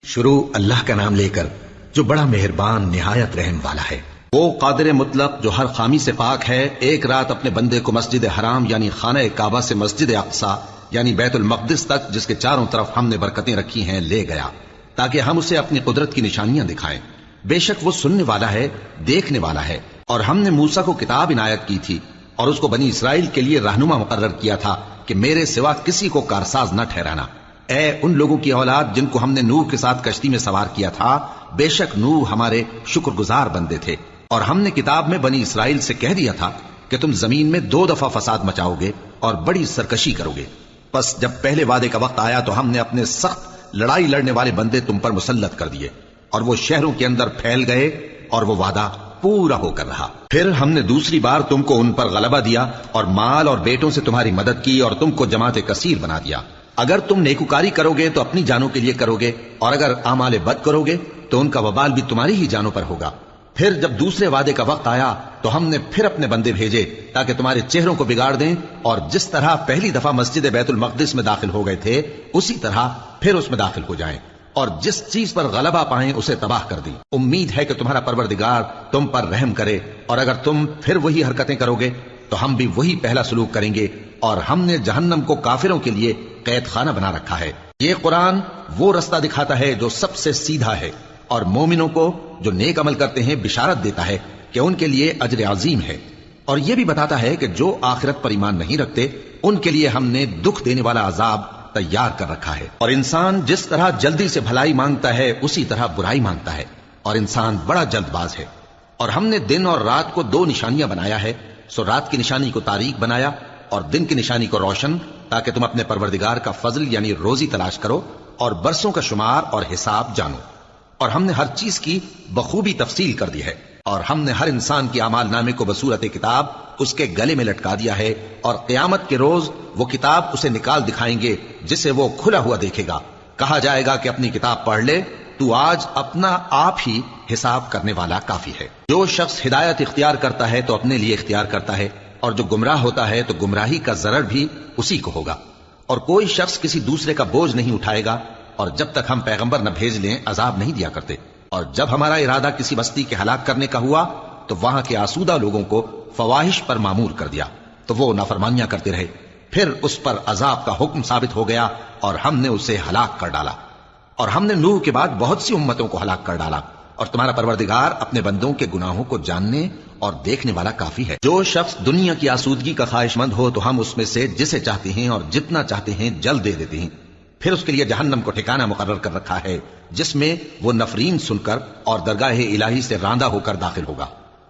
شروع اللہ کا نام لے کر جو بڑا مہربان نہایت رحم والا ہے۔ وہ قادر مطلق جو ہر خامی سے پاک ہے، ایک رات اپنے بندے کو مسجد حرام یعنی خانہ کعبہ سے مسجد اقصی یعنی بیت المقدس تک، جس کے چاروں طرف ہم نے برکتیں رکھی ہیں، لے گیا تاکہ ہم اسے اپنی قدرت کی نشانیاں دکھائیں۔ بے شک وہ سننے والا ہے، دیکھنے والا ہے۔ اور ہم نے موسیٰ کو کتاب عنایت کی تھی اور اس کو بنی اسرائیل کے لیے رہنما مقرر کیا تھا کہ میرے سوا کسی کو کارساز نہ ٹھہرانا۔ اے ان لوگوں کی اولاد جن کو ہم نے نوح کے ساتھ کشتی میں سوار کیا تھا، بے شک نوح ہمارے شکر گزار بندے تھے۔ اور ہم نے کتاب میں بنی اسرائیل سے کہہ دیا تھا کہ تم زمین میں 2 دفعہ فساد مچاؤ گے اور بڑی سرکشی کرو گے۔ پس جب پہلے وعدے کا وقت آیا تو ہم نے اپنے سخت لڑائی لڑنے والے بندے تم پر مسلط کر دیے، اور وہ شہروں کے اندر پھیل گئے اور وہ وعدہ پورا ہو کر رہا۔ پھر ہم نے دوسری بار تم کو ان پر غلبہ دیا اور مال اور بیٹوں سے تمہاری مدد کی اور تم کو جماعت کثیر بنا دیا۔ اگر تم نیکوکاری کرو گے تو اپنی جانوں کے لیے کرو گے، اور اگر اعمال بد کرو گے تو ان کا وبال بھی تمہاری ہی جانوں پر ہوگا۔ پھر جب دوسرے وعدے کا وقت آیا تو ہم نے پھر اپنے بندے بھیجے تاکہ تمہارے چہروں کو بگاڑ دیں، اور جس طرح پہلی دفعہ مسجد بیت المقدس میں داخل ہو گئے تھے اسی طرح پھر اس میں داخل ہو جائیں، اور جس چیز پر غلبہ پائیں اسے تباہ کر دی۔ امید ہے کہ تمہارا پروردگار تم پر رحم کرے، اور اگر تم پھر وہی حرکتیں کرو گے تو ہم بھی وہی پہلا سلوک کریں گے، اور ہم نے جہنم کو کافروں کے لیے قید خانہ بنا رکھا ہے۔ یہ قرآن وہ رستہ دکھاتا ہے جو سب سے سیدھا ہے، اور مومنوں کو جو نیک عمل کرتے ہیں بشارت دیتا ہے کہ ان کے لیے اجر عظیم ہے، اور یہ بھی بتاتا ہے کہ جو آخرت پر ایمان نہیں رکھتے ان کے لیے ہم نے دکھ دینے والا عذاب تیار کر رکھا ہے۔ اور انسان جس طرح جلدی سے بھلائی مانگتا ہے اسی طرح برائی مانگتا ہے، اور انسان بڑا جلد باز ہے۔ اور ہم نے دن اور رات کو 2 نشانیاں بنایا ہے، سو رات کی نشانی کو تاریک بنایا اور دن کی نشانی کو روشن، تاکہ تم اپنے پروردگار کا فضل یعنی روزی تلاش کرو اور برسوں کا شمار اور حساب جانو۔ اور ہم نے ہر چیز کی بخوبی تفصیل کر دی ہے، اور ہم نے ہر انسان کی اعمال نامے کو بصورت کتاب اس کے گلے میں لٹکا دیا ہے، اور قیامت کے روز وہ کتاب اسے نکال دکھائیں گے جسے وہ کھلا ہوا دیکھے گا۔ کہا جائے گا کہ اپنی کتاب پڑھ لے، تو آج اپنا آپ ہی حساب کرنے والا کافی ہے۔ جو شخص ہدایت اختیار کرتا ہے تو اپنے لیے اختیار کرتا ہے، اور جو گمراہ ہوتا ہے تو گمراہی کا ضرر بھی اسی کو ہوگا۔ اور کوئی شخص کسی دوسرے کا بوجھ نہیں اٹھائے گا، اور جب تک ہم پیغمبر نہ بھیج لیں عذاب نہیں دیا کرتے۔ اور جب ہمارا ارادہ کسی بستی کے ہلاک کرنے کا ہوا تو وہاں کے آسودہ لوگوں کو فواحش پر معمور کر دیا، تو وہ نافرمانیاں کرتے رہے۔ پھر اس پر عذاب کا حکم ثابت ہو گیا اور ہم نے اسے ہلاک کر ڈالا۔ اور ہم نے نوح کے بعد بہت سی امتوں کو ہلاک کر ڈالا، اور تمہارا پروردگار اپنے بندوں کے گناہوں کو جاننے اور دیکھنے والا کافی ہے۔ جو شخص دنیا کی آسودگی کا خواہش مند ہو تو ہم اس میں سے جسے چاہتے ہیں اور جتنا چاہتے ہیں جلد دے دیتے ہیں۔ پھر اس کے لیے جہنم کو ٹھکانہ مقرر کر رکھا ہے، جس میں وہ نفرین سن کر اور درگاہ الہی سے راندہ ہو کر داخل ہوگا۔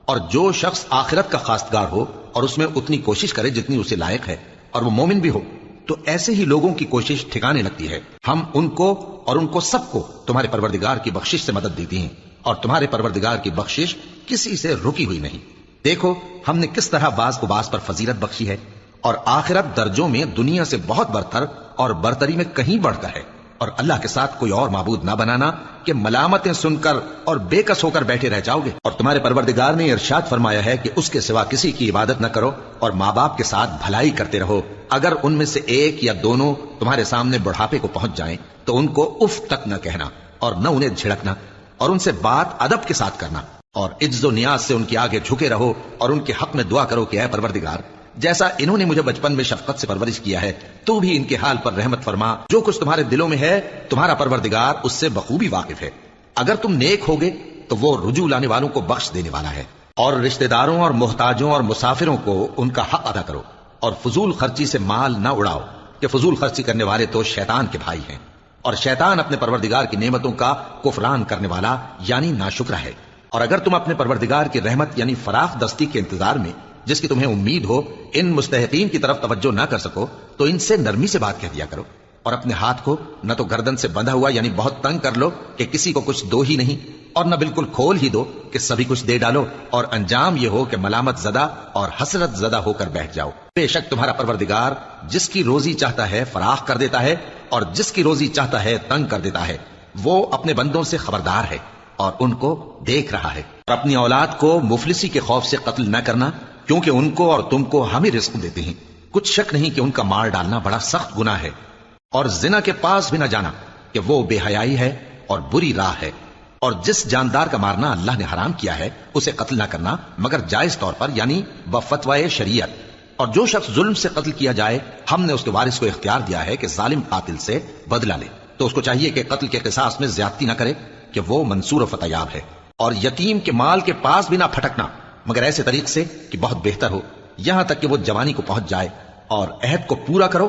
اور جو شخص آخرت کا خواستگار ہو اور اس میں اتنی کوشش کرے جتنی اسے لائق ہے، اور وہ مومن بھی ہو، تو ایسے ہی لوگوں کی کوشش ٹھکانے لگتی ہے۔ ہم ان کو اور ان کو سب کو تمہارے پروردگار کی بخشش سے مدد دیتی ہیں، اور تمہارے پروردگار کی بخشش کسی سے رکی ہوئی نہیں۔ دیکھو ہم نے کس طرح بعض کو بعض پر فضیلت بخشی ہے، اور آخرت درجوں میں دنیا سے بہت برتر اور برتری میں کہیں بڑھ کر ہے۔ اور اللہ کے ساتھ کوئی اور معبود نہ بنانا کہ ملامتیں سن کر اور بے کس ہو کر بیٹھے رہ جاؤ گے۔ اور تمہارے پروردگار نے ارشاد فرمایا ہے کہ اس کے سوا کسی کی عبادت نہ کرو، اور ماں باپ کے ساتھ بھلائی کرتے رہو۔ اگر ان میں سے ایک یا دونوں تمہارے سامنے بڑھاپے کو پہنچ جائیں تو ان کو اف تک نہ کہنا، اور نہ انہیں جھڑکنا، اور ان سے بات ادب کے ساتھ کرنا، اور عجز و نیاز سے ان کے آگے جھکے رہو، اور ان کے حق میں دعا کرو کہ اے پروردگار، جیسا انہوں نے مجھے بچپن میں شفقت سے پرورش کیا ہے، تو بھی ان کے حال پر رحمت فرما۔ جو کچھ تمہارے دلوں میں ہے تمہارا پروردگار اس سے بخوبی واقف ہے۔ اگر تم نیک ہوگے تو وہ رجوع لانے والوں کو بخش دینے والا ہے۔ اور رشتہ داروں اور محتاجوں اور مسافروں کو ان کا حق ادا کرو، اور فضول خرچی سے مال نہ اڑاؤ، کہ فضول خرچی کرنے والے تو شیطان کے بھائی ہیں، اور شیطان اپنے پروردگار کی نعمتوں کا کفران کرنے والا یعنی ناشکرا ہے۔ اور اگر تم اپنے پروردگار کی رحمت یعنی فراخ دستی کے انتظار میں، جس کی تمہیں امید ہو، ان مستحقین کی طرف توجہ نہ کر سکو تو ان سے نرمی سے بات کہہ دیا کرو، اور اپنے ہاتھ کو نہ تو گردن سے بندھا ہوا یعنی بہت تنگ کر لو کہ کسی کو کچھ دو ہی نہیں، اور نہ بالکل کھول ہی دو کہ سبھی کچھ دے ڈالو، اور انجام یہ ہو کہ ملامت زدہ اور حسرت زدہ ہو کر بیٹھ جاؤ۔ بے شک تمہارا پروردگار جس کی روزی چاہتا ہے فراخ کر دیتا ہے، اور جس کی روزی چاہتا ہے تنگ کر دیتا ہے۔ وہ اپنے بندوں سے خبردار ہے اور ان کو دیکھ رہا ہے۔ اور اپنی اولاد کو مفلسی کے خوف سے قتل نہ کرنا، کیونکہ ان کو اور تم کو ہم ہی رزق دیتے ہیں۔ کچھ شک نہیں کہ ان کا مار ڈالنا بڑا سخت گناہ ہے۔ اور زنا کے پاس بھی نہ جانا کہ وہ بے حیائی ہے، اور بری راہ ہے، اور جس جاندار کا مارنا اللہ نے حرام کیا ہے اسے قتل نہ کرنا مگر جائز طور پر، یعنی بفتوائے شریعت۔ اور جو شخص ظلم سے قتل کیا جائے، ہم نے اس کے وارث کو اختیار دیا ہے کہ ظالم قاتل سے بدلہ لے، تو اس کو چاہیے کہ قتل کے قصاص میں زیادتی نہ کرے، کہ وہ منصور و فتیاب ہے۔ اور یتیم کے مال کے پاس بھی نہ پھٹکنا مگر ایسے طریق سے کہ بہت بہتر ہو، یہاں تک کہ وہ جوانی کو پہنچ جائے۔ اور عہد کو پورا کرو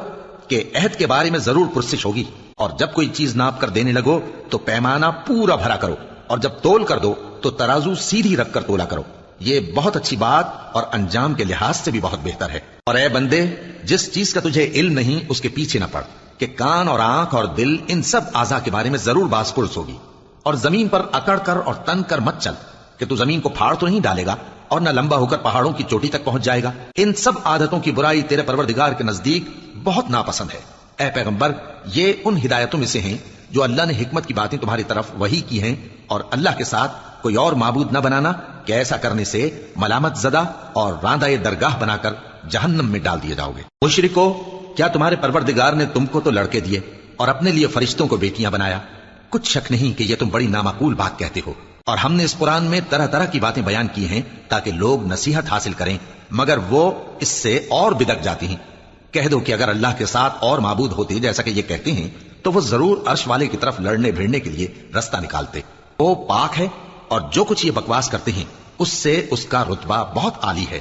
کہ عہد کے بارے میں ضرور پرسش ہوگی، اور جب کوئی چیز ناپ کر دینے لگو تو پیمانہ پورا بھرا کرو، اور جب تول کر دو تو ترازو سیدھی رکھ کر تولا کرو، یہ بہت اچھی بات اور انجام کے لحاظ سے بھی بہت بہتر ہے۔ اور اے بندے، جس چیز کا تجھے علم نہیں اس کے پیچھے نہ پڑ، کہ کان اور آنکھ اور دل ان سب اعضاء کے بارے میں ضرور باز پرس ہوگی۔ اور زمین پر اکڑ کر اور تن کر مت چل، کہ تو زمین کو پھاڑ تو نہیں ڈالے گا اور نہ لمبا ہو کر پہاڑوں کی چوٹی تک پہنچ جائے گا۔ ان سب عادتوں کی برائی تیرے پروردگار کے نزدیک بہت ناپسند ہے۔ اے پیغمبر، یہ ان ہدایتوں میں سے ہیں جو اللہ نے حکمت کی باتیں تمہاری طرف وحی کی ہیں، اور اللہ کے ساتھ کوئی اور معبود نہ بنانا، کہ ایسا کرنے سے ملامت زدہ اور راندہ درگاہ بنا کر جہنم میں ڈال دیے جاؤ گے۔ مشرکو، کیا تمہارے پروردگار نے تم کو تو لڑکے دیے اور اپنے لیے فرشتوں کو بیٹیاں بنایا؟ کچھ شک نہیں کہ یہ تم بڑی نامعقول بات کہتے ہو، اور ہم نے اس قرآن میں طرح طرح کی باتیں بیان کی ہیں تاکہ لوگ نصیحت حاصل کریں، مگر وہ اس سے اور بدک جاتی ہیں۔ کہہ دو کہ اگر اللہ کے ساتھ اور معبود ہوتے جیسا کہ یہ کہتے ہیں تو وہ ضرور عرش والے کی طرف لڑنے بھیڑنے کے لیے رستہ نکالتے۔ وہ پاک ہے، اور جو کچھ یہ بکواس کرتے ہیں اس سے اس کا رتبہ بہت عالی ہے۔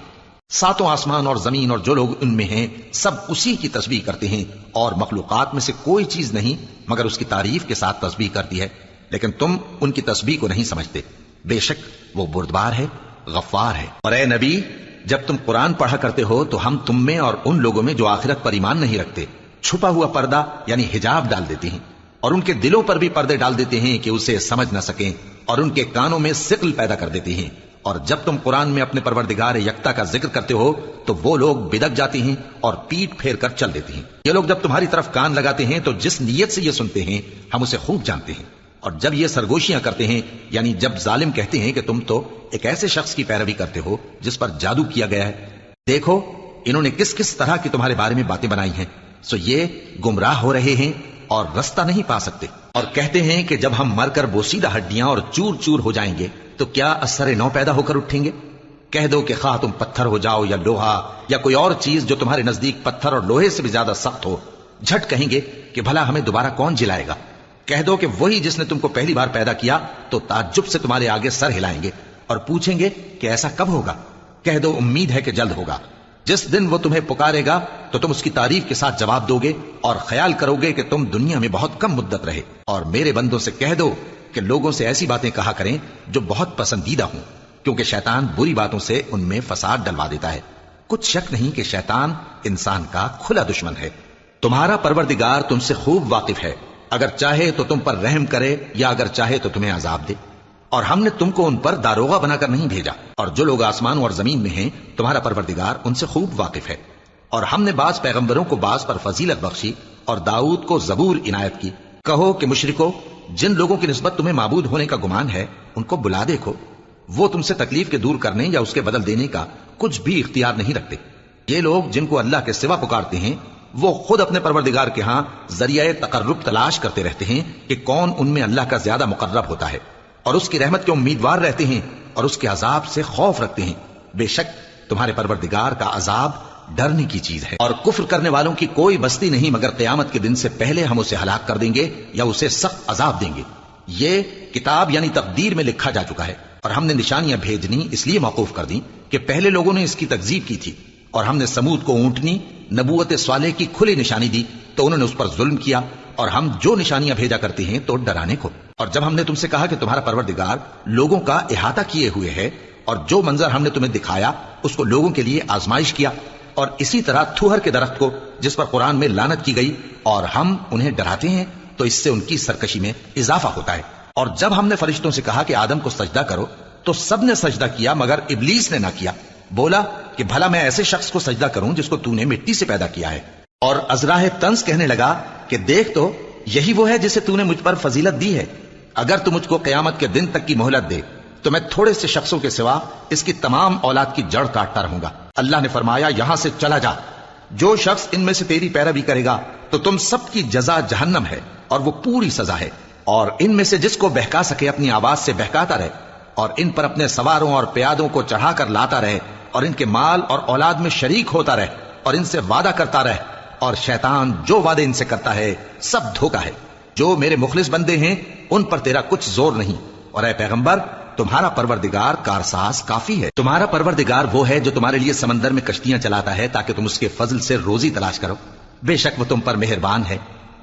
ساتوں آسمان اور زمین اور جو لوگ ان میں ہیں سب اسی کی تسبیح کرتے ہیں، اور مخلوقات میں سے کوئی چیز نہیں مگر اس کی تعریف کے ساتھ تسبیح کرتی ہے، لیکن تم ان کی تسبیح کو نہیں سمجھتے۔ بے شک وہ بردبار ہے، غفار ہے۔ اور اے نبی، جب تم قرآن پڑھا کرتے ہو تو ہم تم میں اور ان لوگوں میں جو آخرت پر ایمان نہیں رکھتے چھپا ہوا پردہ یعنی حجاب ڈال دیتے ہیں، اور ان کے دلوں پر بھی پردے ڈال دیتے ہیں کہ اسے سمجھ نہ سکیں، اور ان کے کانوں میں ثقل پیدا کر دیتے ہیں۔ اور جب تم قرآن میں اپنے پروردگار یکتا کا ذکر کرتے ہو تو وہ لوگ بدک جاتے ہیں اور پیٹ پھیر کر چل دیتے ہیں۔ یہ لوگ جب تمہاری طرف کان لگاتے ہیں تو جس نیت سے یہ سنتے ہیں ہم اسے خوب جانتے ہیں، اور جب یہ سرگوشیاں کرتے ہیں یعنی جب ظالم کہتے ہیں کہ تم تو ایک ایسے شخص کی پیروی کرتے ہو جس پر جادو کیا گیا ہے، دیکھو انہوں نے کس کس طرح کی تمہارے بارے میں باتیں بنائی ہیں، سو یہ گمراہ ہو رہے ہیں اور رستہ نہیں پا سکتے۔ اور کہتے ہیں کہ جب ہم مر کر بوسیدہ ہڈیاں اور چور چور ہو جائیں گے تو کیا اثر نو پیدا ہو کر اٹھیں گے؟ کہہ دو کہ خواہ تم پتھر ہو جاؤ یا لوہا یا کوئی اور چیز جو تمہارے نزدیک پتھر اور لوہے سے بھی زیادہ سخت ہو، جھٹ کہیں گے کہ بھلا ہمیں دوبارہ کون جلائے گا؟ کہہ دو کہ وہی جس نے تم کو پہلی بار پیدا کیا تو تعجب سے تمہارے آگے سر ہلائیں گے اور پوچھیں گے کہ ایسا کب ہوگا؟ کہہ دو امید ہے کہ جلد ہوگا۔ جس دن وہ تمہیں پکارے گا تو تم اس کی تعریف کے ساتھ جواب دو گے اور خیال کرو گے کہ تم دنیا میں بہت کم مدت رہے۔ اور میرے بندوں سے کہہ دو کہ لوگوں سے ایسی باتیں کہا کریں جو بہت پسندیدہ ہوں، کیونکہ شیطان بری باتوں سے ان میں فساد ڈلوا دیتا ہے۔ کچھ شک نہیں کہ شیطان انسان کا کھلا دشمن ہے۔ تمہارا پروردگار تم سے خوب واقف ہے، اگر چاہے تو تم پر رحم کرے یا اگر چاہے تو تمہیں عذاب دے۔ اور ہم نے تم کو ان پر داروغہ بنا کر نہیں بھیجا، اور جو لوگ آسمان اور زمین میں ہیں تمہارا پروردگار ان سے خوب واقف ہے۔ اور ہم نے بعض پیغمبروں کو بعض پر فضیلت بخشی اور داؤد کو زبور عنایت کی۔ کہو کہ مشرکو، جن لوگوں کی نسبت تمہیں معبود ہونے کا گمان ہے ان کو بلا دیکھو، وہ تم سے تکلیف کے دور کرنے یا اس کے بدل دینے کا کچھ بھی اختیار نہیں رکھتے۔ یہ لوگ جن کو اللہ کے سوا پکارتے ہیں وہ خود اپنے پروردگار کے ہاں ذریعہ تقرب تلاش کرتے رہتے ہیں کہ کون ان میں اللہ کا زیادہ مقرب ہوتا ہے، اور اس کی رحمت کے امیدوار رہتے ہیں اور اس کے عذاب سے خوف رکھتے ہیں۔ بے شک تمہارے پروردگار کا عذاب ڈرنے کی چیز ہے۔ اور کفر کرنے والوں کی کوئی بستی نہیں مگر قیامت کے دن سے پہلے ہم اسے ہلاک کر دیں گے یا اسے سخت عذاب دیں گے۔ یہ کتاب یعنی تقدیر میں لکھا جا چکا ہے، اور ہم نے نشانیاں بھیجنی اس لیے موقوف کر دیں کہ پہلے لوگوں نے اس کی تکذیب کی تھی، اور ہم نے سمود کو اونٹنی نبوت صالح کی کھلی نشانی دی تو انہوں نے اس پر ظلم کیا، اور ہم جو نشانیاں بھیجا کرتے ہیں تو ڈرانے کو۔ اور جب ہم نے تم سے کہا کہ تمہارا پروردگار لوگوں کا احاطہ کیے ہوئے ہے، اور جو منظر ہم نے تمہیں دکھایا اس کو لوگوں کے لیے آزمائش کیا، اور اسی طرح تھوہر کے درخت کو جس پر قرآن میں لعنت کی گئی، اور ہم انہیں ڈراتے ہیں تو اس سے ان کی سرکشی میں اضافہ ہوتا ہے۔ اور جب ہم نے فرشتوں سے کہا کہ آدم کو سجدہ کرو تو سب نے سجدہ کیا مگر ابلیس نے نہ کیا، بولا کہ بھلا میں ایسے شخص کو سجدہ کروں جس کو تو نے مٹی سے پیدا کیا ہے۔ اور ازراہ طنز کہنے لگا کہ دیکھ تو یہی وہ ہے جسے تو نے مجھ پر فضیلت دی ہے، اگر تو مجھ کو قیامت کے دن تک کی مہلت دے تو میں تھوڑے سے شخصوں کے سوا اس کی تمام اولاد کی جڑ کاٹتا رہوں گا۔ اللہ نے فرمایا یہاں سے چلا جا، جو شخص ان میں سے تیری پیروی کرے گا تو تم سب کی جزا جہنم ہے اور وہ پوری سزا ہے۔ اور ان میں سے جس کو بہکا سکے اپنی آواز سے بہکاتا رہے، اور ان پر اپنے سواروں اور پیادوں کو چڑھا کر لاتا رہے، اور ان کے مال اور اولاد میں شریک ہوتا رہے، اور ان سے وعدہ کرتا رہے، اور شیطان جو وعدے ان سے کرتا ہے سب دھوکا ہے۔ جو میرے مخلص بندے ہیں ان پر تیرا کچھ زور نہیں، اور اے پیغمبر تمہارا پروردگار کارساز کافی ہے۔ تمہارا پروردگار وہ ہے جو تمہارے لیے سمندر میں کشتیاں چلاتا ہے تاکہ تم اس کے فضل سے روزی تلاش کرو، بے شک وہ تم پر مہربان ہے۔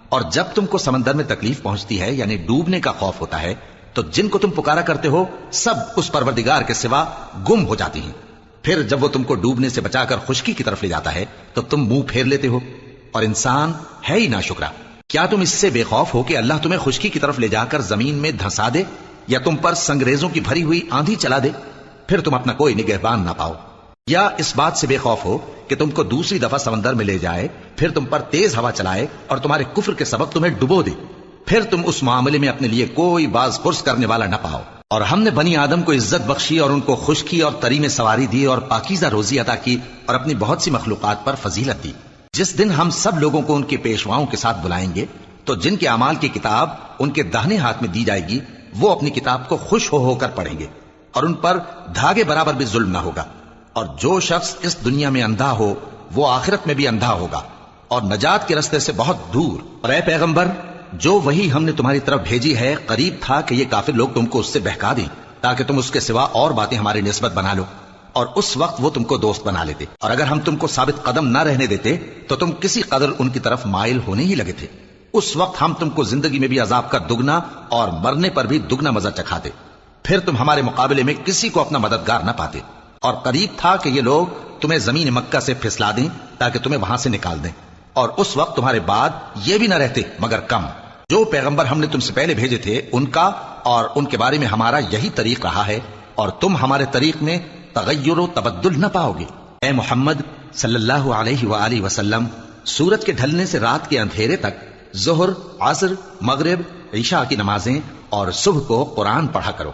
اور جب تم کو سمندر میں تکلیف پہنچتی ہے یعنی ڈوبنے کا خوف ہوتا ہے تو جن کو تم پکارا کرتے ہو سب اس پروردگار کے سوا گم ہو جاتی ہیں، پھر جب وہ تم کو ڈوبنے سے بچا کر خشکی کی طرف لے جاتا ہے تو تم منہ پھیر لیتے ہو، اور انسان ہے ہی ناشکرا۔ کیا تم اس سے بے خوف ہو کہ اللہ تمہیں خشکی کی طرف لے جا کر زمین میں دھنسا دے، یا تم پر سنگریزوں کی بھری ہوئی آندھی چلا دے، پھر تم اپنا کوئی نگہبان نہ پاؤ؟ یا اس بات سے بے خوف ہو کہ تم کو دوسری دفعہ سمندر میں لے جائے، پھر تم پر تیز ہوا چلائے اور تمہارے کفر کے سبب تمہیں ڈبو دے، پھر تم اس معاملے میں اپنے لیے کوئی باز پرس کرنے والا نہ پاؤ؟ اور ہم نے بنی آدم کو عزت بخشی اور ان کو خشکی اور تری میں سواری دی اور پاکیزہ روزی عطا کی اور اپنی بہت سی مخلوقات پر فضیلت دی۔ جس دن ہم سب لوگوں کو ان کے پیشواؤں کے ساتھ بلائیں گے تو جن کے اعمال کی کتاب ان کے داہنے ہاتھ میں دی جائے گی وہ اپنی کتاب کو خوش ہو کر پڑھیں گے، اور ان پر دھاگے برابر بھی ظلم نہ ہوگا۔ اور جو شخص اس دنیا میں اندھا ہو وہ آخرت میں بھی اندھا ہوگا اور نجات کے راستے سے بہت دور۔ اور اے پیغمبر جو وہی ہم نے تمہاری طرف بھیجی ہے قریب تھا کہ یہ کافر لوگ تم کو اس سے بہکا دیں تاکہ تم اس کے سوا اور باتیں ہماری نسبت بنا لو، اور اس وقت وہ تم کو دوست بنا لیتے، اور اگر ہم تم کو ثابت قدم نہ رہنے دیتے تو تم کسی قدر ان کی طرف مائل ہونے ہی لگے تھے۔ اس وقت ہم تم کو زندگی میں بھی عذاب کا دگنا اور مرنے پر بھی دگنا مزہ چکھاتے، پھر تم ہمارے مقابلے میں کسی کو اپنا مددگار نہ پاتے۔ اور قریب تھا کہ یہ لوگ تمہیں زمین مکہ سے پھسلا دیں تاکہ تمہیں وہاں سے نکال دیں، اور اس وقت تمہارے بعد یہ بھی نہ رہتے مگر کم۔ جو پیغمبر ہم نے تم سے پہلے بھیجے تھے ان کا اور ان کے بارے میں ہمارا یہی طریق رہا ہے، اور تم ہمارے طریق میں تغیر و تبدل نہ پاؤ گے۔ اے محمد صلی اللہ علیہ وآلہ وسلم، سورج کے ڈھلنے سے رات کے اندھیرے تک ظہر، عصر، مغرب، عشاء کی نمازیں اور صبح کو قرآن پڑھا کرو،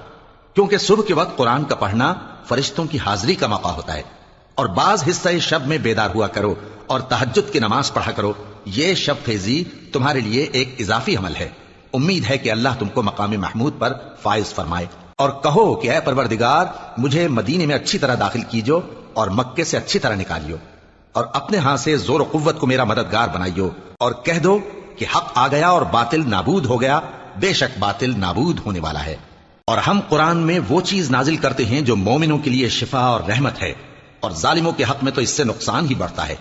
کیونکہ صبح کے وقت قرآن کا پڑھنا فرشتوں کی حاضری کا موقع ہوتا ہے۔ اور بعض حصہ شب میں بیدار ہوا کرو اور تہجد کی نماز پڑھا کرو، یہ شب خیزی تمہارے لیے ایک اضافی عمل ہے۔ امید ہے کہ اللہ تم کو مقام محمود پر فائز فرمائے۔ اور کہو کہ اے پروردگار مجھے مدینے میں اچھی طرح داخل کیجو اور مکے سے اچھی طرح نکالیو، اور اپنے ہاں سے زور و قوت کو میرا مددگار بنائیو، اور کہہ دو کہ حق آ گیا اور باطل نابود ہو گیا، بے شک باطل نابود ہونے والا ہے۔ اور ہم قرآن میں وہ چیز نازل کرتے ہیں جو مومنوں کے لیے شفا اور رحمت ہے، اور ظالموں کے حق میں تو اس سے نقصان ہی بڑھتا ہے۔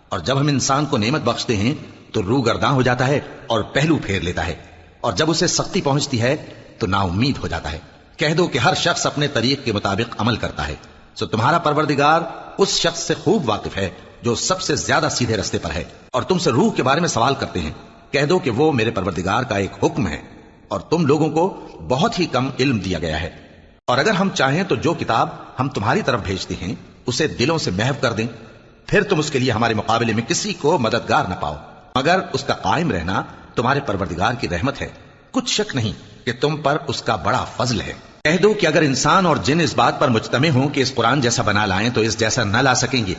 اور جب ہم انسان کو نعمت بخشتے ہیں تو روح گرداں ہو جاتا ہے اور پہلو پھیر لیتا ہے، اور جب اسے سختی پہنچتی ہے تو نا امید ہو جاتا ہے۔ کہہ دو کہ ہر شخص اپنے طریق کے مطابق عمل کرتا ہے، سو تمہارا پروردگار اس شخص سے خوب واقف ہے جو سب سے زیادہ سیدھے رستے پر ہے۔ اور تم سے روح کے بارے میں سوال کرتے ہیں، کہہ دو کہ وہ میرے پروردگار کا ایک حکم ہے، اور تم لوگوں کو بہت ہی کم علم دیا گیا ہے۔ اور اگر ہم چاہیں تو جو کتاب ہم تمہاری طرف بھیجتے ہیں اسے دلوں سے محو کر دیں، پھر تم اس کے لیے ہمارے مقابلے میں کسی کو مددگار نہ پاؤ، مگر اس کا قائم رہنا تمہارے پروردگار کی رحمت ہے، کچھ شک نہیں کہ تم پر اس کا بڑا فضل ہے۔ کہہ دو کہ اگر انسان اور جن اس بات پر مجتمع ہوں کہ اس قرآن جیسا بنا لائیں تو اس جیسا نہ لا سکیں گے،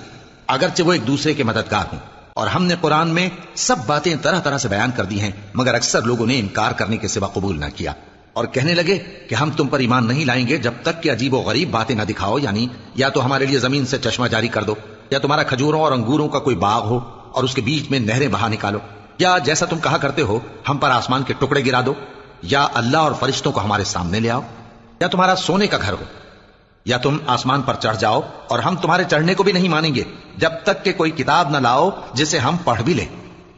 اگرچہ وہ ایک دوسرے کے مددگار ہوں۔ اور ہم نے قرآن میں سب باتیں طرح طرح سے بیان کر دی ہیں، مگر اکثر لوگوں نے انکار کرنے کے سوا قبول نہ کیا، اور کہنے لگے کہ ہم تم پر ایمان نہیں لائیں گے جب تک کہ عجیب و غریب باتیں نہ دکھاؤ، یعنی یا تو ہمارے لیے زمین سے چشمہ جاری کر دو، یا تمہارا کھجوروں اور انگوروں کا کوئی باغ ہو اور اس کے بیچ میں نہریں بہا نکالو، یا جیسا تم کہا کرتے ہو ہم پر آسمان کے ٹکڑے گرا دو، یا اللہ اور فرشتوں کو ہمارے سامنے لے آؤ، یا تمہارا سونے کا گھر ہو، یا تم آسمان پر چڑھ جاؤ، اور ہم تمہارے چڑھنے کو بھی نہیں مانیں گے جب تک کہ کوئی کتاب نہ لاؤ جسے ہم پڑھ بھی لیں۔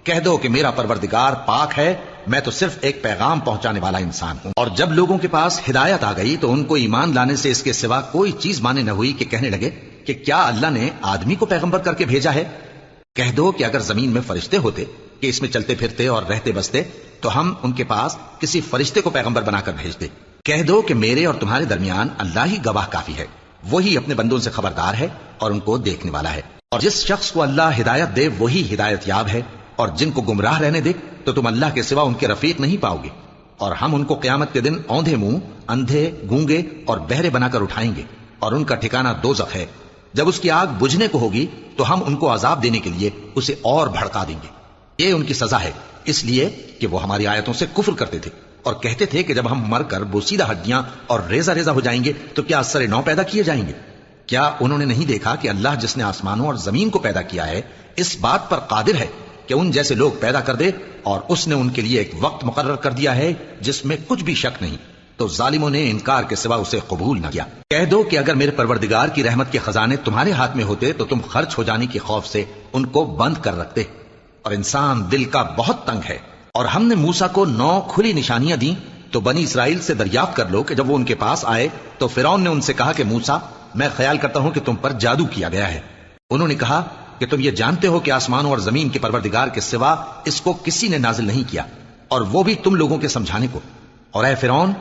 کہہ دو کہ میرا پروردگار پاک ہے، میں تو صرف ایک پیغام پہنچانے والا انسان ہوں۔ اور جب لوگوں کے پاس ہدایت آ گئی تو ان کو ایمان لانے سے اس کے سوا کوئی چیز مانے نہ ہوئی کہ کہنے لگے کہ کیا اللہ نے آدمی کو پیغمبر کر کے بھیجا ہے؟ کہہ دو کہ اگر زمین میں فرشتے ہوتے کہ اس میں چلتے پھرتے اور رہتے بستے تو ہم ان کے پاس کسی فرشتے کو پیغمبر بنا کر بھیجتے۔ کہہ دو کہ میرے اور تمہارے درمیان اللہ ہی گواہ کافی ہے، وہی اپنے بندوں سے خبردار ہے اور ان کو دیکھنے والا ہے۔ اور جس شخص کو اللہ ہدایت دے وہی ہدایت یاب ہے، اور جن کو گمراہ رہنے دے تو تم اللہ کے سوا ان کے رفیق نہیں پاؤ گے۔ اور ہم ان کو قیامت کے دن اوندھے منہ، اندھے، گونگے اور بہرے بنا کر اٹھائیں گے، اور ان کا ٹھکانہ دوزخ ہے۔ جب اس کی آگ بجھنے کو ہوگی تو ہم ان کو عذاب دینے کے لیے اسے اور بھڑکا دیں گے۔ یہ ان کی سزا ہے، اس لیے کہ وہ ہماری آیتوں سے کفر کرتے تھے۔ اور کہتے تھے کہ جب ہم مر کر بوسیدہ ہڈیاں اور ریزہ ریزہ ہو جائیں گے تو کیا سر نو پیدا کیے جائیں گے؟ کیا انہوں نے نہیں دیکھا کہ اللہ جس نے آسمانوں اور زمین کو پیدا کیا ہے اس بات پر قادر ہے کہ ان جیسے لوگ پیدا کر دے، اور اس نے ان کے لیے ایک وقت مقرر کر دیا ہے جس میں کچھ بھی شک نہیں، تو ظالموں نے انکار کے سوا اسے قبول نہ کیا۔ کہہ دو کہ اگر میرے پروردگار کی رحمت کے خزانے تمہارے ہاتھ میں ہوتے تو تم خرچ ہو جانے کے خوف سے ان کو بند کر رکھتے، اور انسان دل کا بہت تنگ ہے۔ اور ہم نے موسیٰ کو 9 کھلی نشانیاں دیں، تو بنی اسرائیل سے دریافت کر لو کہ جب وہ ان کے پاس آئے تو فرعون نے ان سے کہا کہ موسیٰ، میں خیال کرتا ہوں کہ تم پر جادو کیا گیا ہے۔ انہوں نے کہا کہ تم یہ جانتے ہو کہ آسمانوں اور زمین کے پروردگار کے سوا اس کو کسی نے نازل نہیں کیا، اور وہ بھی تم لوگوں کے سمجھانے کو، اور اے فرعون،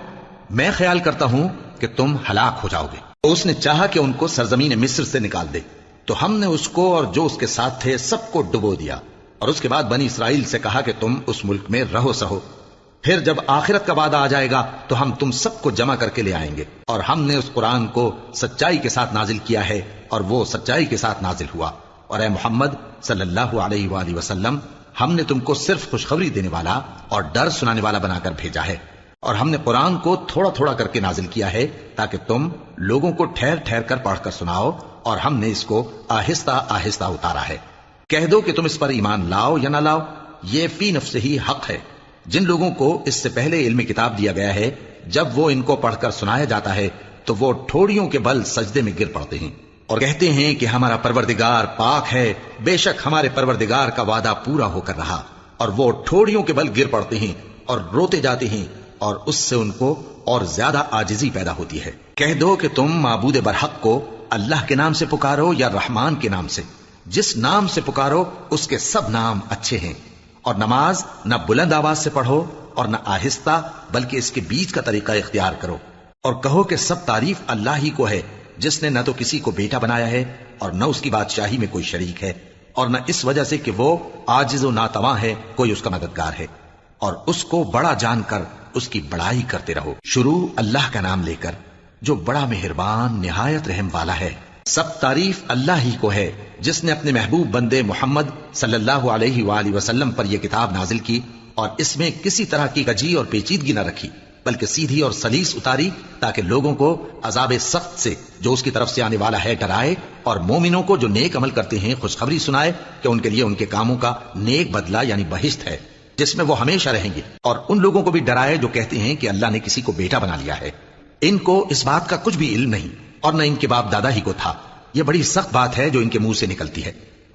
میں خیال کرتا ہوں کہ تم ہلاک ہو جاؤ گے۔ تو اس نے چاہا کہ ان کو سرزمین مصر سے نکال دے، تو ہم نے اس کو اور جو اس کے ساتھ تھے سب کو ڈبو دیا، اور اس کے بعد بنی اسرائیل سے کہا کہ تم اس ملک میں رہو سہو، پھر جب آخرت کا وعدہ آ جائے گا تو ہم تم سب کو جمع کر کے لے آئیں گے۔ اور ہم نے اس قرآن کو سچائی کے ساتھ نازل کیا ہے، اور وہ سچائی کے ساتھ نازل ہوا۔ اور اے محمد صلی اللہ علیہ وآلہ وسلم، ہم نے تم کو صرف خوشخبری دینے والا اور ڈر سنانے والا بنا کر بھیجا ہے، اور ہم نے قرآن کو تھوڑا تھوڑا کر کے نازل کیا ہے تاکہ تم لوگوں کو ٹھہر ٹھہر کر پڑھ کر سناؤ، اور ہم نے اس کو آہستہ آہستہ اتارا ہے۔ کہہ دو کہ تم اس پر ایمان لاؤ یا نہ لاؤ، یہ فی نفسہ ہی حق ہے۔ جن لوگوں کو اس سے پہلے علم کتاب دیا گیا ہے، جب وہ ان کو پڑھ کر سنایا جاتا ہے تو وہ ٹھوڑیوں کے بل سجدے میں گر پڑتے ہیں اور کہتے ہیں کہ ہمارا پروردگار پاک ہے، بے شک ہمارے پروردگار کا وعدہ پورا ہو کر رہا، اور وہ ٹھوڑیوں کے بل گر پڑتے ہیں اور روتے جاتے ہیں، اور اس سے ان کو اور زیادہ عاجزی پیدا ہوتی ہے۔ کہہ دو کہ تم معبود برحق کو اللہ کے نام سے پکارو یا رحمان کے نام سے، جس نام سے پکارو اس کے سب نام اچھے ہیں، اور نماز نہ بلند آواز سے پڑھو اور نہ آہستہ، بلکہ اس کے بیچ کا طریقہ اختیار کرو، اور کہو کہ سب تعریف اللہ ہی کو ہے، جس نے نہ تو کسی کو بیٹا بنایا ہے اور نہ اس کی بادشاہی میں کوئی شریک ہے، اور نہ اس وجہ سے کہ وہ عاجز و ناتواں ہے کوئی اس کا مددگار ہے، اور اس کو بڑا جان کر اس کی بڑائی کرتے رہو۔ شروع اللہ کا نام لے کر جو بڑا مہربان نہایت رحم والا ہے۔ سب تعریف اللہ ہی کو ہے جس نے اپنے محبوب بندے محمد صلی اللہ علیہ وآلہ وسلم پر یہ کتاب نازل کی، اور اس میں کسی طرح کی کجی اور پیچیدگی نہ رکھی، بلکہ سیدھی اور سلیس اتاری تاکہ لوگوں کو عذاب سخت سے جو اس کی طرف سے آنے والا ہے ڈرائے، اور مومنوں کو جو نیک عمل کرتے ہیں خوشخبری سنائے کہ ان کے لیے ان کے کاموں کا نیک بدلہ یعنی بہشت ہے جس میں وہ ہمیشہ رہیں گے، اور ان لوگوں کو بھی ڈرائے جو کہتے ہیں کہ اللہ نے کسی کو بیٹا بنا لیا ہے۔ ان کو اس بات کا کچھ بھی علم نہیں، اور نہ ان کے باپ دادا ہی کو تھا۔ یہ بڑی سخت بات ہے جو ان کے منہ سے نکلتی ہے،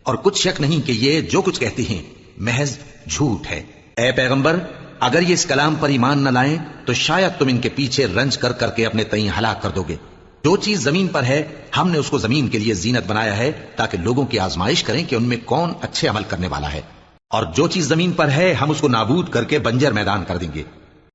اور کچھ شک نہیں کہ یہ جو کچھ کہتے ہیں محض جھوٹ ہے۔ اے پیغمبر، اگر یہ اس کلام پر ایمان نہ لائیں تو شاید تم ان کے پیچھے رنج کر کر کے اپنے تئیں ہلاک کر دو گے۔ جو چیز زمین پر ہے ہم نے اس کو زمین کے لیے زینت بنایا ہے تاکہ لوگوں کی آزمائش کریں کہ ان میں کون اچھے عمل کرنے والا ہے، اور جو چیز زمین پر ہے ہم اس کو نابود کر کے بنجر میدان کر دیں گے۔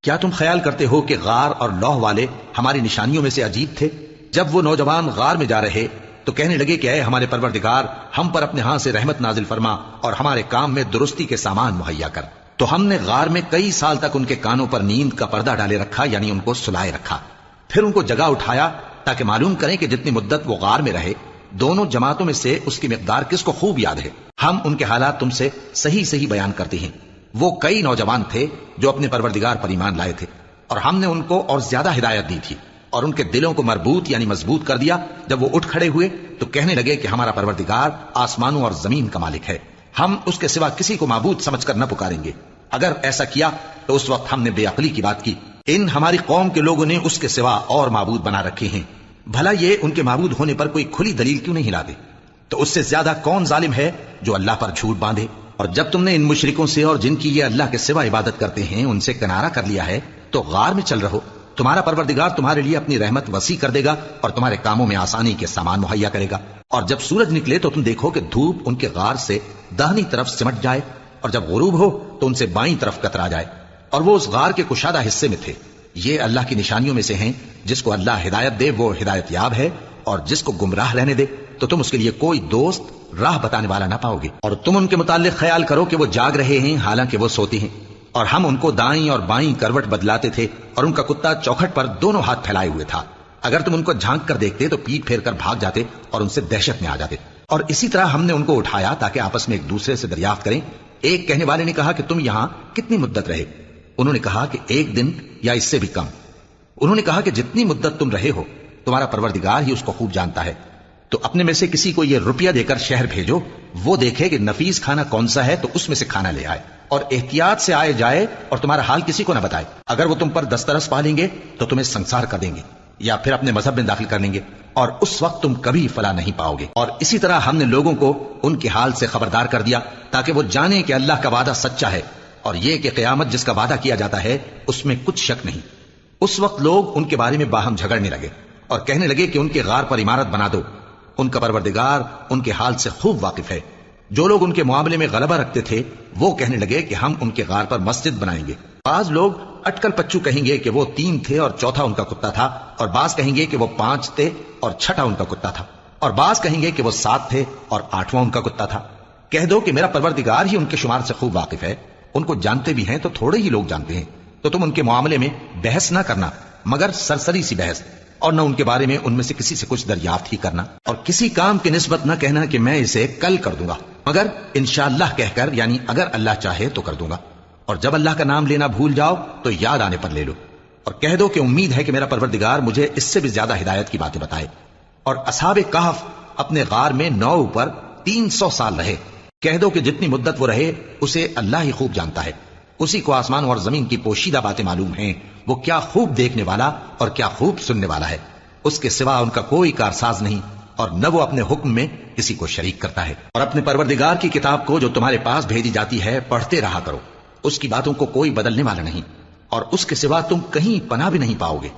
کیا تم خیال کرتے ہو کہ غار اور لوح والے ہماری نشانیوں میں سے عجیب تھے؟ جب وہ نوجوان غار میں جا رہے تو کہنے لگے کہ اے ہمارے پروردگار، ہم پر اپنے ہاں سے رحمت نازل فرما اور ہمارے کام میں درستی کے سامان مہیا کر۔ تو ہم نے غار میں کئی سال تک ان کے کانوں پر نیند کا پردہ ڈالے رکھا، یعنی ان کو سلائے رکھا، پھر ان کو جگہ اٹھایا تاکہ معلوم کریں کہ جتنی مدت وہ غار میں رہے دونوں جماعتوں میں سے اس کی مقدار کس کو خوب یاد ہے۔ ہم ان کے حالات تم سے صحیح صحیح بیان کرتے ہیں۔ وہ کئی نوجوان تھے جو اپنے پروردگار پر ایمان لائے تھے، اور ہم نے ان کو اور زیادہ ہدایت دی تھی، اور ان کے دلوں کو مربوط یعنی مضبوط کر دیا۔ جب وہ اٹھ کھڑے ہوئے تو کہنے لگے کہ ہمارا پروردگار آسمانوں اور زمین کا مالک ہے، ہم اس کے سوا کسی کو معبود سمجھ کر نہ پکاریں گے۔ اگر ایسا کیا تو اس وقت ہم نے بے عقلی کی بات کی۔ ان ہماری قوم کے لوگوں نے اس کے سوا اور معبود بنا رکھے ہیں، بھلا یہ ان کے معبود ہونے پر کوئی کھلی دلیل کیوں نہیں لاتے؟ تو اس سے زیادہ کون ظالم ہے جو اللہ پر جھوٹ باندھے؟ اور جب تم نے ان مشرکوں سے اور جن کی یہ اللہ کے سوا عبادت کرتے ہیں ان سے کنارہ کر لیا ہے تو غار میں چل رہو، تمہارا پروردگار تمہارے لیے اپنی رحمت وسیع کر دے گا اور تمہارے کاموں میں آسانی کے سامان مہیا کرے گا۔ اور جب سورج نکلے تو تم دیکھو کہ دھوپ ان کے غار سے داہنی طرف سمٹ جائے، اور جب غروب ہو تو ان سے بائیں طرف کترا جائے، اور وہ اس غار کے کشادہ حصے میں تھے۔ یہ اللہ کی نشانیوں میں سے ہیں، جس کو اللہ ہدایت دے وہ ہدایت یاب ہے، اور جس کو گمراہ رہنے دے تو تم اس کے لیے کوئی دوست راہ بتانے والا نہ پاؤ گے۔ اور تم ان کے متعلق خیال کرو کہ وہ جاگ رہے ہیں حالانکہ وہ سوتے ہیں، اور ہم ان کو دائیں اور بائیں کروٹ بدلاتے تھے، اور ان کا کتا چوکھٹ پر دونوں ہاتھ پھیلائے ہوئے تھا۔ اگر تم ان کو جھانک کر دیکھتے تو پیٹ پھیر کر بھاگ جاتے اور ان سے دہشت میں آ جاتے۔ اور اسی طرح ہم نے ان کو اٹھایا تاکہ آپس میں ایک دوسرے سے دریافت کریں۔ ایک کہنے والے نے کہا کہ تم یہاں کتنی مدت رہے؟ انہوں نے کہا کہ 1 دن یا اس سے بھی کم۔ انہوں نے کہا کہ جتنی مدت تم رہے ہو تمہارا پروردگار ہی اس کو خوب جانتا ہے، تو اپنے میں سے کسی کو یہ روپیہ دے کر شہر بھیجو، وہ دیکھے کہ نفیس کھانا کون سا ہے تو اس میں سے کھانا لے آئے، اور احتیاط سے آئے جائے اور تمہارا حال کسی کو نہ بتائے۔ اگر وہ تم پر دسترس پا لیں گے تو تمہیں سنسار کر دیں گے یا پھر اپنے مذہب میں داخل کر لیں گے، اور اس وقت تم کبھی فلاح نہیں پاؤ گے۔ اور اسی طرح ہم نے لوگوں کو ان کے حال سے خبردار کر دیا تاکہ وہ جانیں کہ اللہ کا وعدہ سچا ہے، اور یہ کہ قیامت جس کا وعدہ کیا جاتا ہے اس میں کچھ شک نہیں۔ اس وقت لوگ ان کے بارے میں باہم جھگڑنے لگے اور کہنے لگے کہ ان کے غار پر عمارت بنا دو، ان کا پروردگار ان کے حال سے خوب واقف ہے۔ جو لوگ ان کے معاملے میں غلبہ رکھتے تھے وہ کہنے لگے کہ ہم ان کے غار پر مسجد بنائیں گے۔ بعض لوگ اٹکل پچو کہیں گے کہ وہ 3 تھے اور چوتھا ان کا کتا تھا، اور بعض کہیں گے کہ وہ 5 تھے اور چھٹا ان کا کتا تھا، اور بعض کہیں گے کہ وہ 7 تھے اور 8واں ان کا کتا تھا۔ کہہ دو کہ میرا پروردگار ہی ان کے شمار سے خوب واقف ہے، ان کو جانتے بھی ہیں تو تھوڑے ہی لوگ جانتے ہیں، تو تم ان کے معاملے میں بحث نہ کرنا مگر سرسری سی بحث، اور نہ ان کے بارے میں ان میں سے کسی سے کچھ دریافت ہی کرنا، اور کسی کام کی نسبت نہ کہنا کہ میں اسے کل کر دوں گا، مگر انشاءاللہ کہہ کر، یعنی اگر اللہ چاہے تو کر دوں گا، اور جب اللہ کا نام لینا بھول جاؤ تو یاد آنے پر لے لو، اور کہہ دو کہ امید ہے کہ میرا پروردگار مجھے اس سے بھی زیادہ ہدایت کی باتیں بتائے۔ اور اصحاب کہف اپنے غار میں 9 پر 300 سال رہے۔ کہہ دو کہ جتنی مدت وہ رہے اسے اللہ ہی خوب جانتا ہے، اسی کو آسمان اور زمین کی پوشیدہ باتیں معلوم ہیں، وہ کیا خوب دیکھنے والا اور کیا خوب سننے والا ہے۔ اس کے سوا ان کا کوئی کارساز نہیں، اور نہ وہ اپنے حکم میں کسی کو شریک کرتا ہے۔ اور اپنے پروردگار کی کتاب کو جو تمہارے پاس بھیجی جاتی ہے پڑھتے رہا کرو، اس کی باتوں کو کوئی بدلنے والا نہیں، اور اس کے سوا تم کہیں پناہ بھی نہیں پاؤ گے۔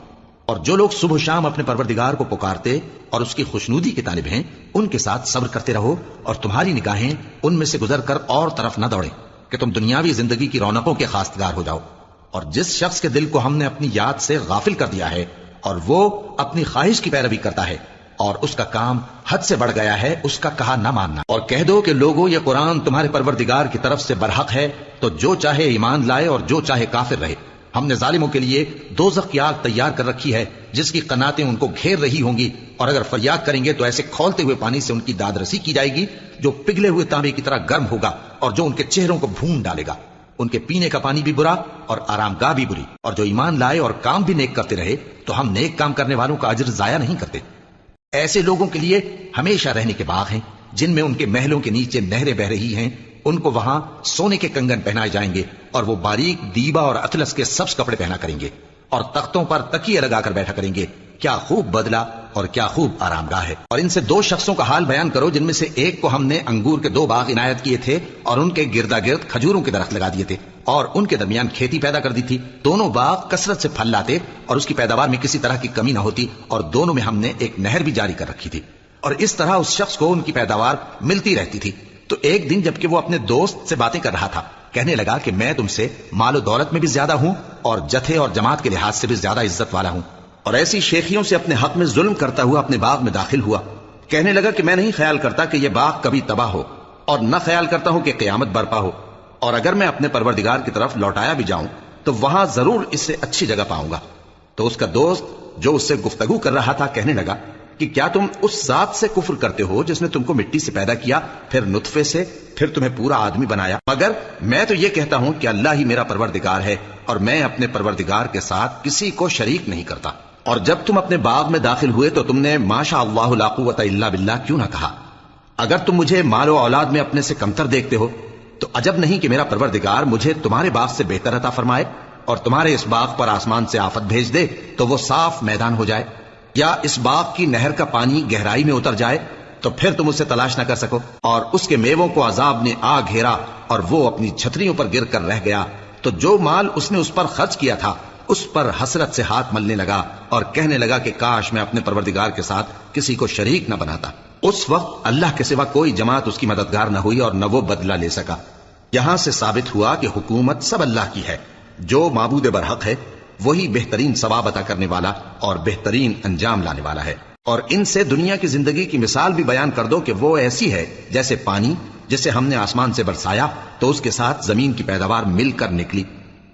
اور جو لوگ صبح و شام اپنے پروردگار کو پکارتے اور اس کی خوشنودی کے طالب ہیں، ان کے ساتھ صبر کرتے رہو، اور تمہاری نگاہیں ان میں سے گزر کر اور طرف نہ دوڑیں کہ تم دنیاوی زندگی کی رونقوں کے خواستگار ہو جاؤ۔ اور جس شخص کے دل کو ہم نے اپنی یاد سے غافل کر دیا ہے اور وہ اپنی خواہش کی پیروی کرتا ہے اور اس کا کام حد سے بڑھ گیا ہے، اس کا کہا نہ ماننا۔ اور کہہ دو کہ لوگوں یہ قرآن تمہارے پروردگار کی طرف سے برحق ہے، تو جو چاہے ایمان لائے اور جو چاہے کافر رہے۔ ہم نے ظالموں کے لیے دوزخ کی آگ تیار کر رکھی ہے جس کی قناتیں ان کو گھیر رہی ہوں گی، اور اگر فریاد کریں گے تو ایسے کھولتے ہوئے پانی سے ان کی داد رسی کی جائے گی جو پگھلے ہوئے تانبے کی طرح گرم ہوگا، اور جو ان کے چہروں کو بھون ڈالے گا۔ ان کے پینے کا پانی بھی برا اور آرام گاہ بھی بری۔ اور جو ایمان لائے اور کام بھی نیک کرتے رہے تو ہم نیک کام کرنے والوں کا اجر ضائع نہیں کرتے۔ ایسے لوگوں کے لیے ہمیشہ رہنے کے باغ ہیں جن میں ان کے محلوں کے نیچے نہریں بہ رہی ہیں، ان کو وہاں سونے کے کنگن پہنائے جائیں گے، اور وہ باریک دیبا اور اطلس کے سبز کپڑے پہنا کریں گے، اور تختوں پر تکیے لگا کر بیٹھا کریں گے۔ کیا خوب بدلہ اور کیا خوب آرام گاہ ہے۔ اور ان سے 2 شخصوں کا حال بیان کرو جن میں سے ایک کو ہم نے انگور کے 2 باغ عنایت کیے تھے اور ان کے گردا گرد کھجوروں کے درخت لگا دیے تھے، اور ان کے درمیان کھیتی پیدا کر دی تھی۔ دونوں باغ کثرت سے پھل لاتے اور اس کی پیداوار میں کسی طرح کی کمی نہ ہوتی، اور دونوں میں ہم نے ایک نہر بھی جاری کر رکھی تھی، اور اس طرح اس شخص کو ان کی پیداوار ملتی رہتی تھی۔ تو ایک دن جبکہ وہ اپنے دوست سے باتیں کر رہا تھا، کہنے لگا کہ میں تم سے مال و دولت میں بھی زیادہ ہوں اور جتھے اور جماعت کے لحاظ سے بھی زیادہ عزت والا ہوں، اور ایسی شیخیوں سے اپنے حق میں ظلم کرتا ہوا اپنے باغ میں داخل ہوا۔ کہنے لگا کہ میں نہیں خیال کرتا کہ یہ باغ کبھی تباہ ہو، اور نہ خیال کرتا ہوں کہ قیامت برپا ہو، اور اگر میں اپنے پروردگار کی طرف لوٹایا بھی جاؤں تو وہاں ضرور اس سے اچھی جگہ پاؤں گا۔ تو اس کا دوست جو اس سے گفتگو کر رہا تھا کہنے لگا کہ کیا تم اس ذات سے کفر کرتے ہو جس نے تم کو مٹی سے پیدا کیا، پھر نطفے سے، پھر تمہیں پورا آدمی بنایا؟ مگر میں تو یہ کہتا ہوں کہ اللہ ہی میرا پروردگار ہے، اور میں اپنے پروردگار کے ساتھ کسی کو شریک نہیں کرتا۔ اور جب تم اپنے باغ میں داخل ہوئے تو تم نے ما شاء اللہ لا قوت الا باللہ کیوں نہ کہا؟ اگر تم مجھے مال و اولاد میں اپنے سے کمتر دیکھتے ہو تو عجب نہیں کہ میرا پروردگار مجھے تمہارے باغ سے بہتر عطا فرمائے، اور تمہارے اس باغ پر آسمان سے آفت بھیج دے تو وہ صاف میدان ہو جائے، یا اس باغ کی نہر کا پانی گہرائی میں اتر جائے تو پھر تم اسے تلاش نہ کر سکو، اور اس کے میووں کو عذاب نے آ گھیرا اور وہ اپنی چھتریوں پر گر کر رہ گیا، تو جو مال اس نے اس پر خرچ کیا تھا اس پر حسرت سے ہاتھ ملنے لگا اور کہنے لگا کہ کاش میں اپنے پروردگار کے ساتھ کسی کو شریک نہ بناتا۔ اس وقت اللہ کے سوا کوئی جماعت اس کی مددگار نہ ہوئی اور نہ وہ بدلہ لے سکا۔ یہاں سے ثابت ہوا کہ حکومت سب اللہ کی ہے، جو معبود برحق ہے وہی بہترین ثواب عطا کرنے والا اور بہترین انجام لانے والا ہے۔ اور ان سے دنیا کی زندگی کی مثال بھی بیان کر دو کہ وہ ایسی ہے جیسے پانی جسے ہم نے آسمان سے برسایا تو اس کے ساتھ زمین کی پیداوار مل کر نکلی،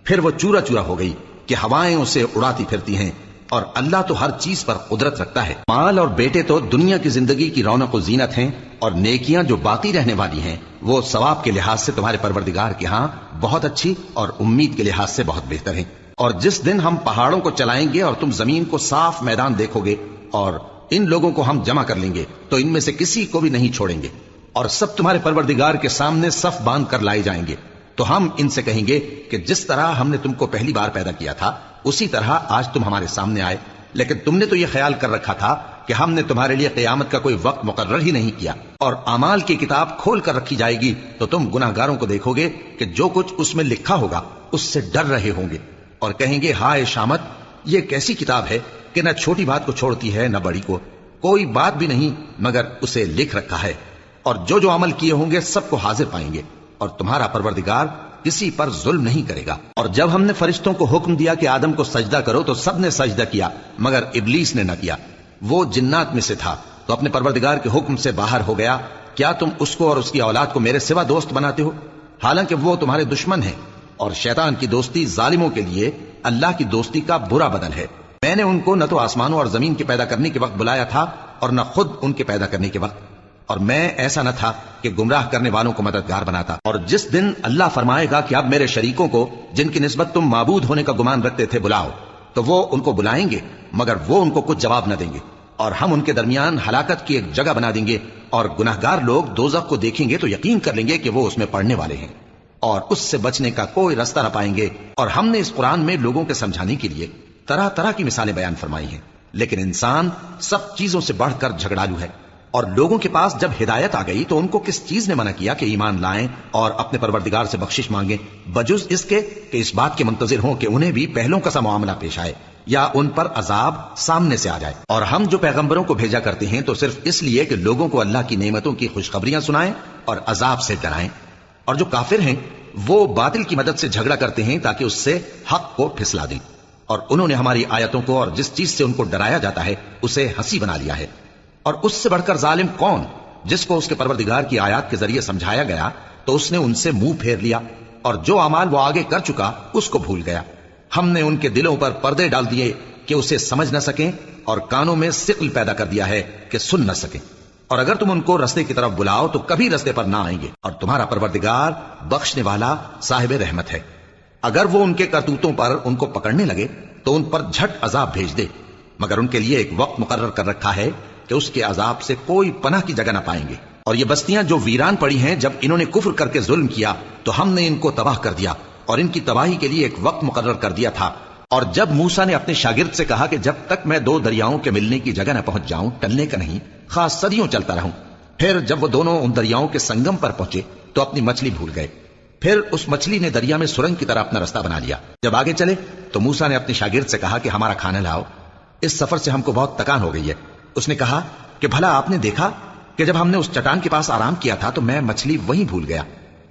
پھر وہ چورا چورا ہو گئی کہ ہوائیں اسے اڑاتی پھرتی ہیں، اور اللہ تو ہر چیز پر قدرت رکھتا ہے۔ مال اور بیٹے تو دنیا کی زندگی کی رونق و زینت ہیں، اور نیکیاں جو باقی رہنے والی ہیں وہ ثواب کے لحاظ سے تمہارے پروردگار کے ہاں بہت اچھی اور امید کے لحاظ سے بہت بہتر ہیں۔ اور جس دن ہم پہاڑوں کو چلائیں گے اور تم زمین کو صاف میدان دیکھو گے اور ان لوگوں کو ہم جمع کر لیں گے تو ان میں سے کسی کو بھی نہیں چھوڑیں گے، اور سب تمہارے پروردگار کے سامنے صف باندھ کر لائے جائیں گے۔ تو ہم ان سے کہیں گے کہ جس طرح ہم نے تم کو پہلی بار پیدا کیا تھا اسی طرح آج تم ہمارے سامنے آئے، لیکن تم نے تو یہ خیال کر رکھا تھا کہ ہم نے تمہارے لیے قیامت کا کوئی وقت مقرر ہی نہیں کیا، اور اعمال کی کتاب کھول کر رکھی جائے گی تو تم گناہگاروں کو دیکھو گے کہ جو کچھ اس میں لکھا ہوگا اس سے ڈر رہے ہوں گے، اور کہیں گے ہائے شامت، یہ کیسی کتاب ہے کہ نہ چھوٹی بات کو چھوڑتی ہے نہ بڑی کو، کوئی بات بھی نہیں مگر اسے لکھ رکھا ہے، اور جو جو عمل کیے ہوں گے سب کو حاضر پائیں گے، اور تمہارا پروردگار کسی پر ظلم نہیں کرے گا۔ اور جب ہم نے فرشتوں کو حکم دیا کہ آدم کو سجدہ کرو تو سب نے سجدہ کیا مگر ابلیس نے نہ کیا، وہ جنات میں سے تھا تو اپنے پروردگار کے حکم سے باہر ہو گیا۔ کیا تم اس کو اور اس کی اولاد کو میرے سوا دوست بناتے ہو، حالانکہ وہ تمہارے دشمن ہیں، اور شیطان کی دوستی ظالموں کے لیے اللہ کی دوستی کا برا بدل ہے۔ میں نے ان کو نہ تو آسمانوں اور زمین کے پیدا کرنے کے وقت بلایا تھا اور نہ خود ان کے پیدا کرنے کے وقت، اور میں ایسا نہ تھا کہ گمراہ کرنے والوں کو مددگار بناتا۔ اور جس دن اللہ فرمائے گا کہ اب میرے شریکوں کو جن کی نسبت تم معبود ہونے کا گمان رکھتے تھے بلاؤ، تو وہ ان کو بلائیں گے مگر وہ ان کو کچھ جواب نہ دیں گے، اور ہم ان کے درمیان ہلاکت کی ایک جگہ بنا دیں گے، اور گناہگار لوگ دوزخ کو دیکھیں گے تو یقین کر لیں گے کہ وہ اس میں پڑنے والے ہیں، اور اس سے بچنے کا کوئی راستہ نہ پائیں گے۔ اور ہم نے اس قرآن میں لوگوں کے سمجھانے کے لیے طرح طرح کی مثالیں بیان فرمائی ہیں، لیکن انسان سب چیزوں سے بڑھ کر جھگڑالو ہے۔ اور لوگوں کے پاس جب ہدایت آ گئی تو ان کو کس چیز نے منع کیا کہ ایمان لائیں اور اپنے پروردگار سے بخشش مانگیں، بجز اس کے کہ اس بات کے منتظر ہوں کہ انہیں بھی پہلوں کا سا معاملہ پیش آئے یا ان پر عذاب سامنے سے آ جائے۔ اور ہم جو پیغمبروں کو بھیجا کرتے ہیں تو صرف اس لیے کہ لوگوں کو اللہ کی نعمتوں کی خوشخبریاں سنائیں اور عذاب سے ڈرائیں، اور جو کافر ہیں وہ باطل کی مدد سے جھگڑا کرتے ہیں تاکہ اس سے حق کو پھسلا دیں، اور انہوں نے ہماری آیتوں کو اور جس چیز سے ان کو ڈرایا جاتا ہے اسے ہنسی بنا لیا ہے۔ اور اس سے بڑھ کر ظالم کون، جس کو اس کے پروردگار کی آیات کے ذریعے سمجھایا گیا تو اس نے ان سے منہ پھیر لیا، اور جو اعمال وہ آگے کر چکا اس کو بھول گیا۔ ہم نے ان کے دلوں پر پردے ڈال دیے کہ اسے سمجھ نہ سکیں، اور کانوں میں ثقل پیدا کر دیا ہے کہ سن نہ سکیں، اور اگر تم ان کو رستے کی طرف بلاؤ تو کبھی رستے پر نہ آئیں گے، اور تمہارا پروردگار بخشنے والا صاحب رحمت ہے۔ اگر وہ ان کے کرتوتوں پر ان کو پکڑنے لگے تو ان پر جھٹ عذاب بھیج دے، مگر ان کے لیے ایک وقت مقرر کر رکھا ہے کہ اس کے عذاب سے کوئی پناہ کی جگہ نہ پائیں گے۔ اور یہ بستیاں جو ویران پڑی ہیں، جب انہوں نے کفر کر کے ظلم کیا تو ہم نے ان کو تباہ کر دیا، اور ان کی تباہی کے لیے ایک وقت مقرر کر دیا تھا۔ اور جب موسیٰ نے اپنے شاگرد سے کہا کہ جب تک میں دو دریاؤں کے ملنے کی جگہ نہ پہنچ جاؤں ٹلنے کا نہیں، خاص صدیوں چلتا رہوں، پھر جب وہ دونوں ان دریاؤں کے سنگم پر پہنچے تو اپنی مچھلی بھول گئے، پھر اس مچھلی نے دریا میں سرنگ کی طرح اپنا راستہ بنا لیا۔ جب آگے چلے تو موسیٰ نے اپنے شاگرد سے کہا کہ ہمارا کھانا لاؤ، اس سفر سے ہم کو بہت تکان ہو گئی ہے۔ اس نے کہا کہ بھلا آپ نے دیکھا کہ جب ہم نے اس چٹان کے پاس آرام کیا تھا تو میں مچھلی وہیں بھول گیا،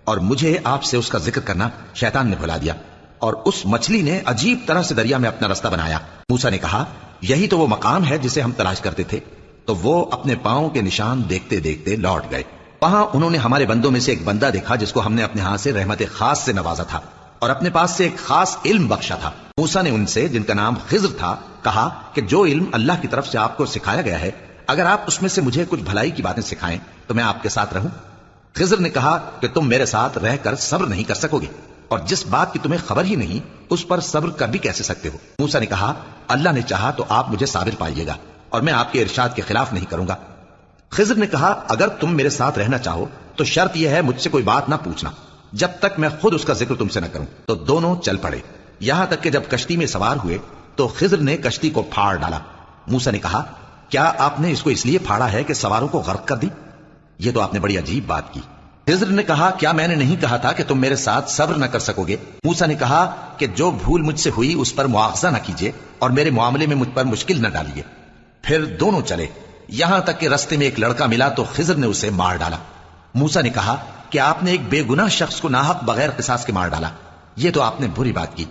اور مجھے آپ سے اس کا ذکر کرنا شیطان نے بھلا دیا، اور اس مچھلی نے عجیب طرح سے دریا میں اپنا راستہ بنایا۔ موسیٰ نے کہا یہی تو وہ مقام ہے جسے ہم تلاش کرتے تھے، تو وہ اپنے پاؤں کے نشان دیکھتے دیکھتے لوٹ گئے۔ وہاں انہوں نے ہمارے بندوں میں سے ایک بندہ دیکھا جس کو ہم نے اپنے ہاں سے رحمت خاص سے نوازا تھا اور اپنے پاس سے ایک خاص علم بخشا تھا۔ موسیٰ نے ان سے جن کا نام خضر تھا کہا کہ جو علم اللہ کی طرف سے آپ کو سکھایا گیا ہے، اگر آپ اس میں سے مجھے کچھ بھلائی کی باتیں سکھائیں تو میں آپ کے ساتھ رہوں۔ خضر نے کہا کہ تم میرے ساتھ رہ کر صبر نہیں کر سکو گے، اور جس بات کی تمہیں خبر ہی نہیں اس پر صبر کر بھی کیسے سکتے ہو؟ موسیٰ نے کہا اللہ نے چاہا تو آپ مجھے صابر پائیے گا، اور میں آپ کے ارشاد کے خلاف نہیں کروں گا۔ خضر نے کہا اگر تم میرے ساتھ رہنا چاہو تو شرط یہ ہے مجھ سے کوئی بات نہ پوچھنا جب تک میں خود اس کا ذکر تم سے نہ کروں۔ تو دونوں چل پڑے، یہاں تک کہ جب کشتی میں سوار ہوئے تو خضر نے کشتی کو پھاڑ ڈالا۔ موسیٰ نے کہا کیا آپ نے اس کو اس لیے پھاڑا ہے کہ سواروں کو غرق کر دی؟ یہ تو آپ نے بڑی عجیب بات کی۔ خضر نے کہا کیا میں نے نہیں کہا تھا کہ تم میرے ساتھ صبر نہ کر سکو گے؟ موسیٰ نے کہا کہ جو بھول مجھ سے ہوئی اس پر مواخذہ نہ کیجیے اور میرے معاملے میں مجھ پر مشکل نہ ڈالیے۔ پھر دونوں چلے، یہاں تک کہ رستے میں ایک لڑکا ملا تو خضر نے اسے مار ڈالا۔ موسیٰ نے کہا کہ آپ نے ایک بے گناہ شخص کو ناحق بغیر قصاص کے مار ڈالا، یہ تو آپ نے بری بات کی۔